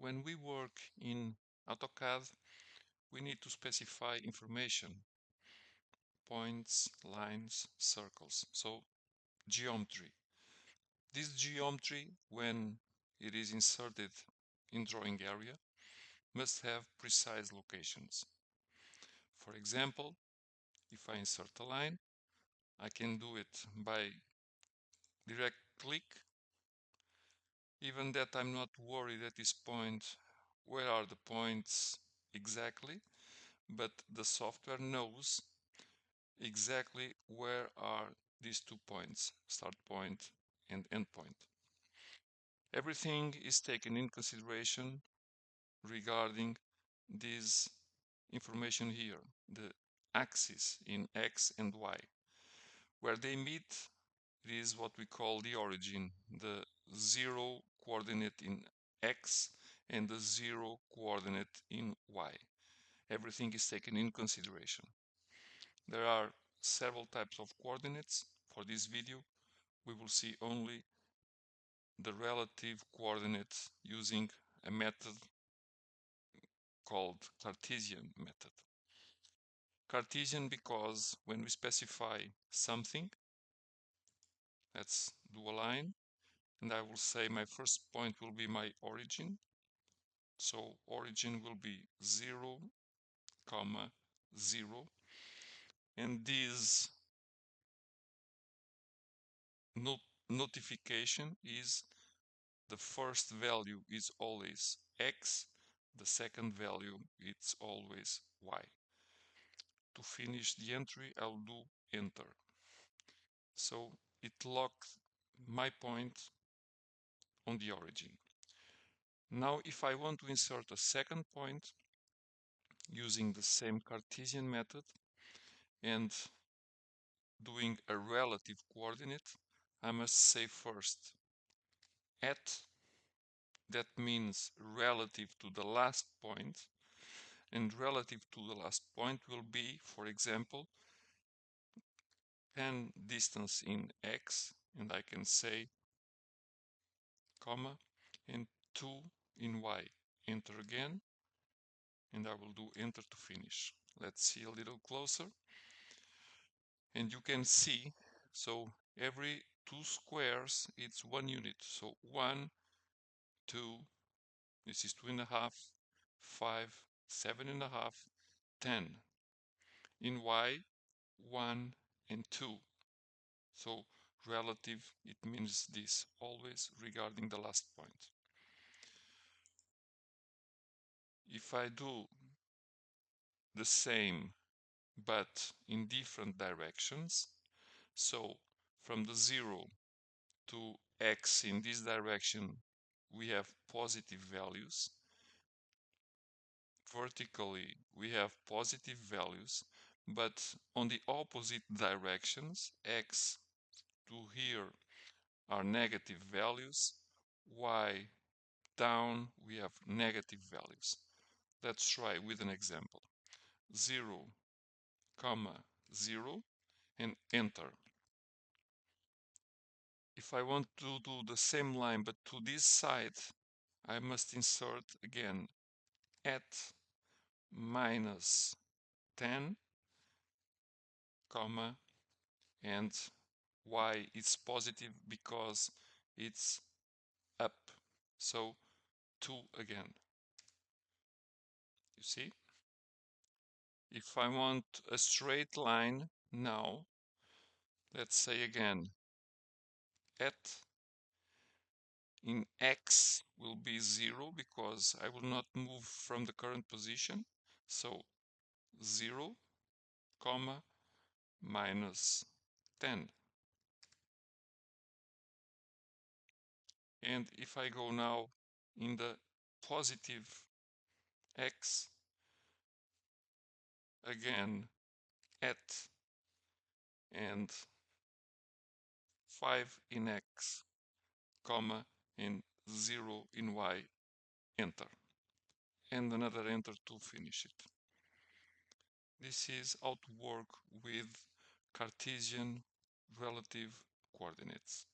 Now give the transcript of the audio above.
When we work in AutoCAD, we need to specify information, points, lines, circles, so geometry. This geometry, when it is inserted in drawing area, must have precise locations. For example, if I insert a line, I can do it by direct click. Even that I'm not worried at this point where are the points exactly, but the software knows exactly where are these 2 points, start point and end point. Everything is taken in consideration regarding this information here, the axis in X and Y. Where they meet, it is what we call the origin, the 0 coordinate in X and the 0 coordinate in Y. Everything is taken in consideration. There are several types of coordinates. For this video, we will see only the relative coordinates using a method called Cartesian method. Cartesian because when we specify something, let's do a line, and I will say my first point will be my origin. So origin will be 0, 0, and this notification is the first value is always X, the second value it's always Y. To finish the entry, I'll do enter. So it locked my point on the origin. Now if I want to insert a second point using the same Cartesian method and doing a relative coordinate, I must say first at, that means relative to the last point, and relative to the last point will be, for example, 10 distance in X, and I can say comma, and 2 in Y. Enter again, and I will do enter to finish. Let's see a little closer. And you can see, so every 2 squares, it's 1 unit. So 1, 2, this is 2.5, 5, 7.5, 10. In Y, 1 and 2. So relative, it means this, always regarding the last point. If I do the same but in different directions, so from the 0 to X in this direction we have positive values, vertically we have positive values, but on the opposite directions, X to here are negative values, Y down we have negative values. Let's try with an example. 0, 0 and enter. If I want to do the same line but to this side, I must insert again at minus 10, comma, and Y is positive because it's up. So 2 again. You see? If I want a straight line now, let's say again, at in X will be 0 because I will not move from the current position. So 0, comma, minus 10. And if I go now in the positive X, again at and 5 in X, comma, and 0 in Y, enter. And another enter to finish it. This is how to work with Cartesian relative coordinates.